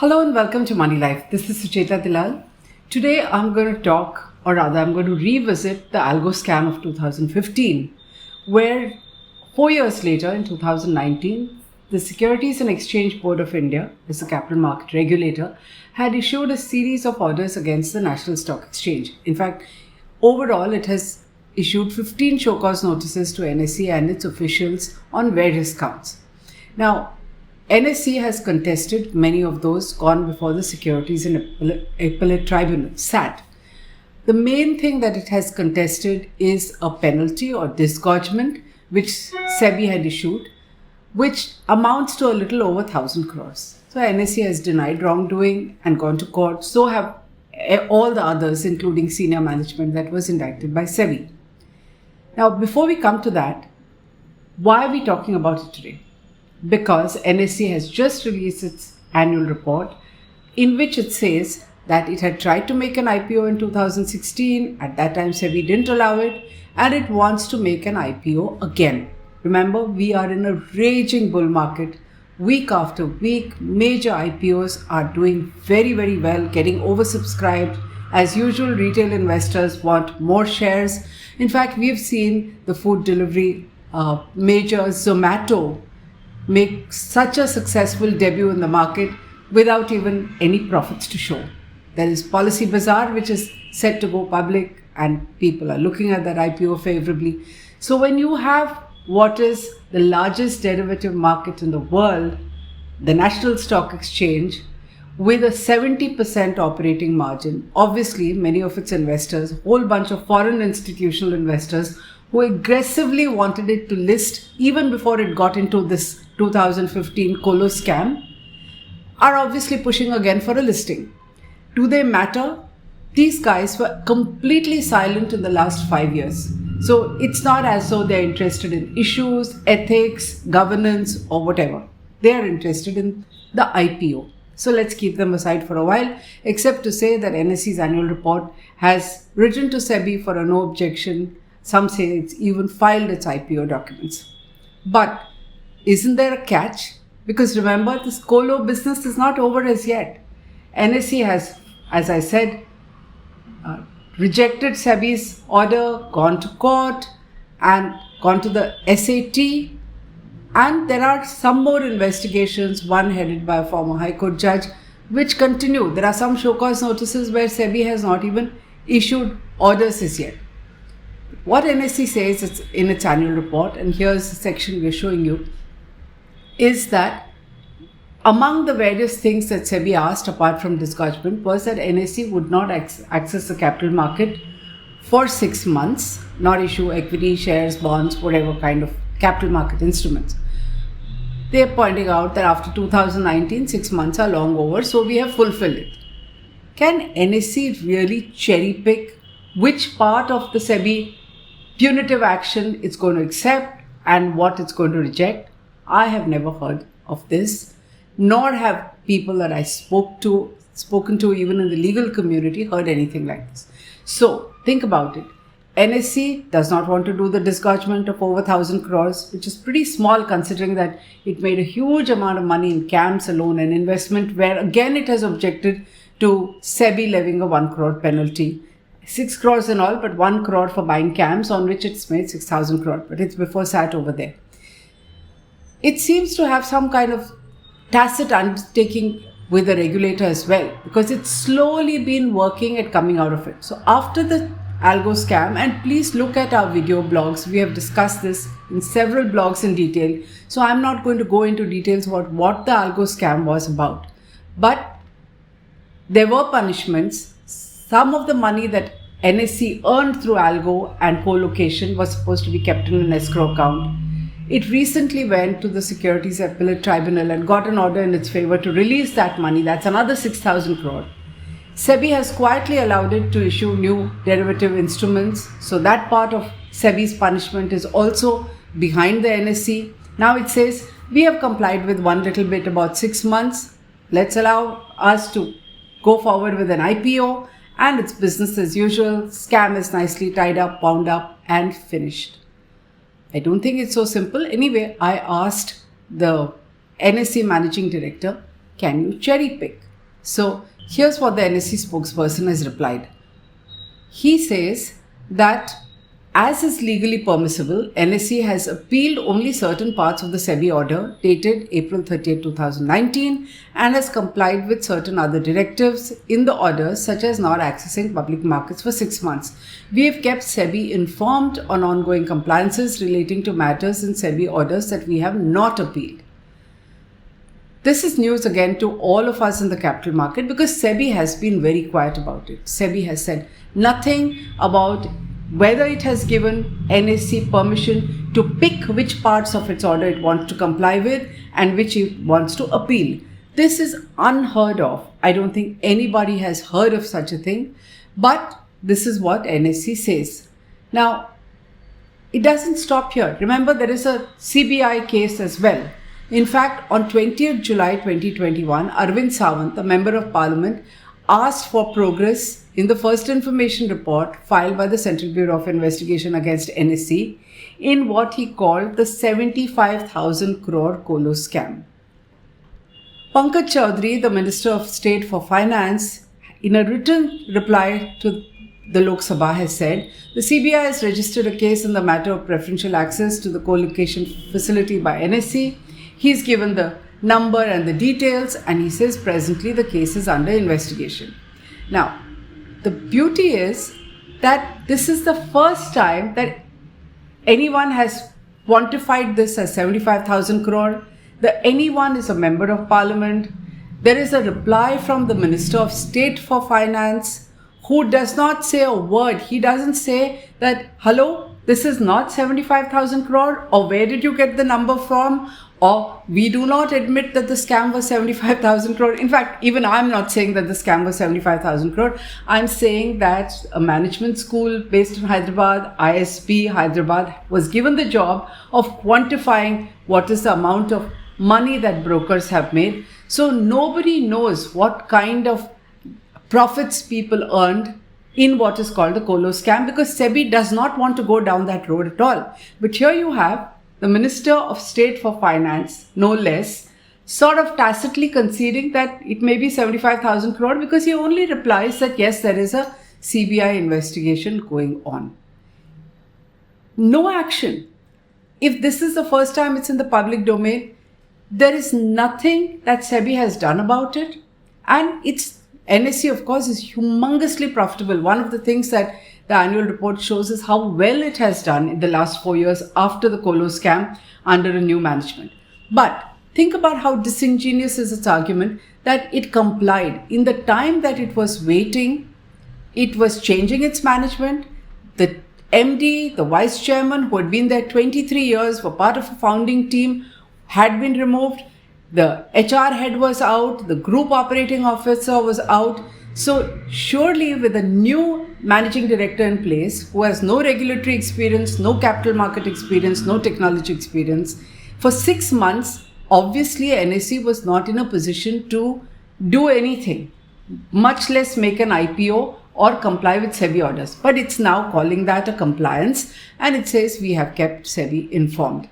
Hello and welcome to Moneylife. This is Sucheta Dalal. Today I'm going to talk, or rather I'm going to revisit the Algo Scam of 2015, where 4 years later in 2019, the Securities and Exchange Board of India, as the capital market regulator, had issued a series of orders against the National Stock Exchange. In fact, overall it has issued 15 show cause notices to NSE and its officials on various counts. Now, NSE has contested many of those gone before the Securities and Appellate Tribunal, SAT. The main thing that it has contested is a penalty or disgorgement which SEBI had issued, which amounts to a little over 1,000 crores. So NSE has denied wrongdoing and gone to court. So have all the others, including senior management that was indicted by SEBI. Now, before we come to that, why are we talking about it today? Because NSE has just released its annual report in which it says that it had tried to make an IPO in 2016. At that time, SEBI didn't allow it, and it wants to make an IPO again. Remember, we are in a raging bull market. Week after week, major IPOs are doing very, very well, getting oversubscribed. As usual, retail investors want more shares. In fact, we've seen the food delivery major Zomato make such a successful debut in the market without even any profits to show. There is Policy Bazaar, which is set to go public, and people are looking at that IPO favorably. So when you have what is the largest derivative market in the world, the National Stock Exchange, with a 70% operating margin, obviously many of its investors, a whole bunch of foreign institutional investors who aggressively wanted it to list even before it got into this 2015 Colo scam, are obviously pushing again for a listing. Do they matter? These guys were completely silent in the last 5 years. So it's not as though they're interested in issues, ethics, governance, or whatever. They are interested in the IPO. So let's keep them aside for a while, except to say that NSE's annual report has written to SEBI for a no objection. Some say it's even filed its IPO documents. But isn't there a catch? Because remember, this colo business is not over as yet. NSE has, as I said, rejected SEBI's order, gone to court, and gone to the SAT. And there are some more investigations, one headed by a former High Court judge, which continue. There are some show cause notices where SEBI has not even issued orders as yet. What NSE says in its annual report, and here's the section we're showing you, is that among the various things that SEBI asked apart from disgorgement was that NSE would not access the capital market for 6 months, not issue equity, shares, bonds, whatever kind of capital market instruments. They are pointing out that after 2019, 6 months are long over, so we have fulfilled it. Can NSE really cherry pick which part of the SEBI punitive action it's going to accept and what it's going to reject? I have never heard of this, nor have people that I spoken to even in the legal community heard anything like this. So think about it. NSE does not want to do the disgorgement of over 1,000 crores, which is pretty small considering that it made a huge amount of money in CAMs alone, an investment where again it has objected to SEBI levying a 1 crore penalty. 6 crores in all, but 1 crore for buying CAMs, on which it's made 6,000 crore, but it's before SAT over there. It seems to have some kind of tacit undertaking with the regulator as well, because it's slowly been working at coming out of it. So after the Algo scam, and please look at our video blogs, we have discussed this in several blogs in detail, so I'm not going to go into details about what the Algo scam was about. But there were punishments. Some of the money that NSE earned through Algo and co-location was supposed to be kept in an escrow account. It recently went to the Securities Appellate Tribunal and got an order in its favor to release that money. That's another 6,000 crore. SEBI has quietly allowed it to issue new derivative instruments. So that part of SEBI's punishment is also behind the NSE. Now it says, we have complied with one little bit about 6 months. Let's allow us to go forward with an IPO, and it's business as usual. Scam is nicely tied up, wound up, and finished. I don't think it's so simple. Anyway, I asked the NSE managing director, can you cherry pick? So here's what the NSE spokesperson has replied. He says that as is legally permissible, NSE has appealed only certain parts of the SEBI order dated April 30, 2019 and has complied with certain other directives in the order, such as not accessing public markets for 6 months. We have kept SEBI informed on ongoing compliances relating to matters in SEBI orders that we have not appealed. This is news again to all of us in the capital market because SEBI has been very quiet about it. SEBI has said nothing about whether it has given NSE permission to pick which parts of its order it wants to comply with and which it wants to appeal. This is unheard of. I don't think anybody has heard of such a thing, but this is what NSE says. Now, it doesn't stop here. Remember, there is a CBI case as well. In fact, on 20th July 2021, Arvind Sawant, a member of parliament, asked for progress in the first information report filed by the Central Bureau of Investigation against NSE in what he called the 75,000 crore colo scam. Pankaj Chaudhary, the Minister of State for Finance, in a written reply to the Lok Sabha has said, the CBI has registered a case in the matter of preferential access to the co-location facility by NSE. He's given the number and the details, and he says presently the case is under investigation. Now, the beauty is that this is the first time that anyone has quantified this as 75,000 crore. The anyone is a member of parliament. There is a reply from the Minister of State for Finance who does not say a word. He doesn't say that, hello, this is not 75,000 crore, or where did you get the number from? Or we do not admit that the scam was 75,000 crore. In fact, even I'm not saying that the scam was 75,000 crore. I'm saying that a management school based in Hyderabad, ISB Hyderabad, was given the job of quantifying what is the amount of money that brokers have made. So nobody knows what kind of profits people earned in what is called the colo scam, because SEBI does not want to go down that road at all. But here you have the Minister of State for Finance, no less, sort of tacitly conceding that it may be 75,000 crore because he only replies that yes, there is a CBI investigation going on. No action. If this is the first time it's in the public domain, there is nothing that SEBI has done about it. And NSE, of course, is humongously profitable. One of the things that the annual report shows is how well it has done in the last 4 years after the colo scam under a new management. But think about how disingenuous is its argument that it complied. In the time that it was waiting, it was changing its management. The MD, the vice chairman, who had been there 23 years, were part of a founding team, had been removed. The HR head was out. The group operating officer was out. So surely with a new managing director in place who has no regulatory experience, no capital market experience, no technology experience, for 6 months, obviously NSE was not in a position to do anything, much less make an IPO or comply with SEBI orders. But it's now calling that a compliance, and it says we have kept SEBI informed.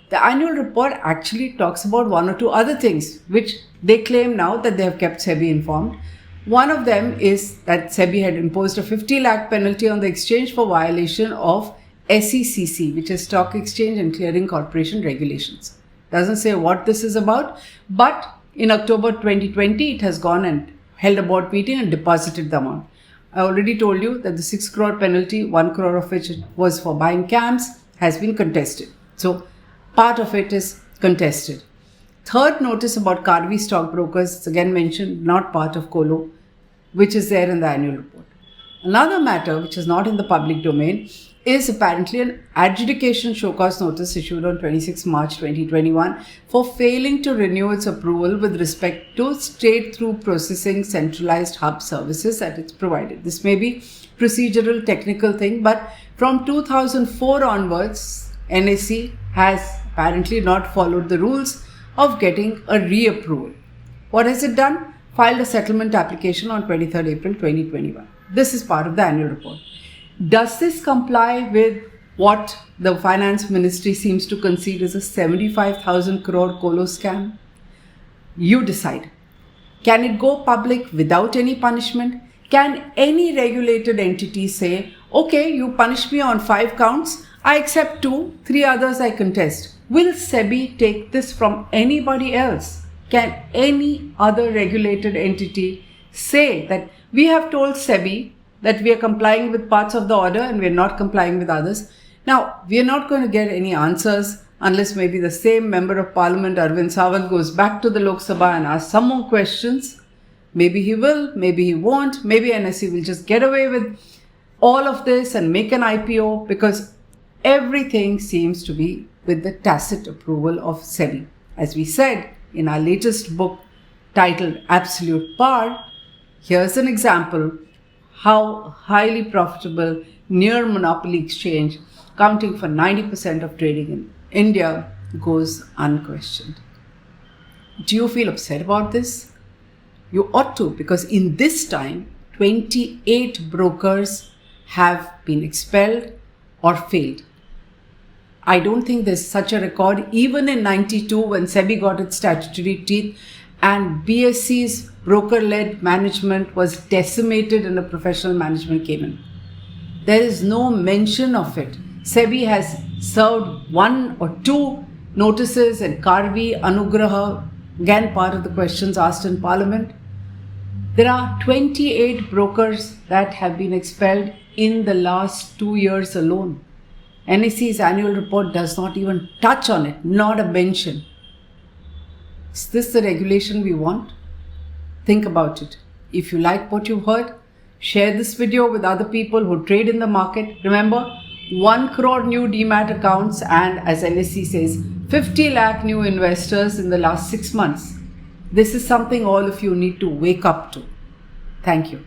The annual report actually talks about one or two other things which they claim now that they have kept SEBI informed. One of them is that SEBI had imposed a 50 lakh penalty on the exchange for violation of SECC, which is Stock Exchange and Clearing Corporation regulations. Doesn't say what this is about, but in October 2020, it has gone and held a board meeting and deposited the amount. I already told you that the 6 crore penalty, 1 crore of which was for buying CAMs, has been contested. So part of it is contested. Third notice about Karvi stockbrokers is again mentioned, not part of colo, which is there in the annual report. Another matter which is not in the public domain is apparently an adjudication show cause notice issued on 26 March 2021 for failing to renew its approval with respect to straight-through processing centralized hub services that it's provided. This may be procedural technical thing, but from 2004 onwards, NSE has apparently not followed the rules of getting a reapproval. What has it done? Filed a settlement application on 23rd April 2021. This is part of the annual report. Does this comply with what the finance ministry seems to concede is a 75,000 crore colo scam? You decide. Can it go public without any punishment? Can any regulated entity say, okay, you punish me on 5 counts, I accept 2, 3 others I contest? Will SEBI take this from anybody else? Can any other regulated entity say that we have told SEBI that we are complying with parts of the order and we are not complying with others? Now, we are not going to get any answers unless maybe the same Member of Parliament, Arvind Sawant, goes back to the Lok Sabha and asks some more questions. Maybe he will, maybe he won't, maybe NSE will just get away with all of this and make an IPO, because everything seems to be with the tacit approval of SEBI. As we said in our latest book titled Absolute Power, here's an example how highly profitable near monopoly exchange, accounting for 90% of trading in India, goes unquestioned. Do you feel upset about this? You ought to, because in this time, 28 brokers have been expelled or failed. I don't think there's such a record even in 92 when SEBI got its statutory teeth and BSE's broker-led management was decimated and a professional management came in. There is no mention of it. SEBI has served 1 or 2 notices and Karvi, Anugraha, again part of the questions asked in Parliament. There are 28 brokers that have been expelled in the last 2 years alone. NSE's annual report does not even touch on it, not a mention. Is this the regulation we want? Think about it. If you like what you've heard, share this video with other people who trade in the market. Remember, 1 crore new demat accounts and, as NSE says, 50 lakh new investors in the last 6 months. This is something all of you need to wake up to. Thank you.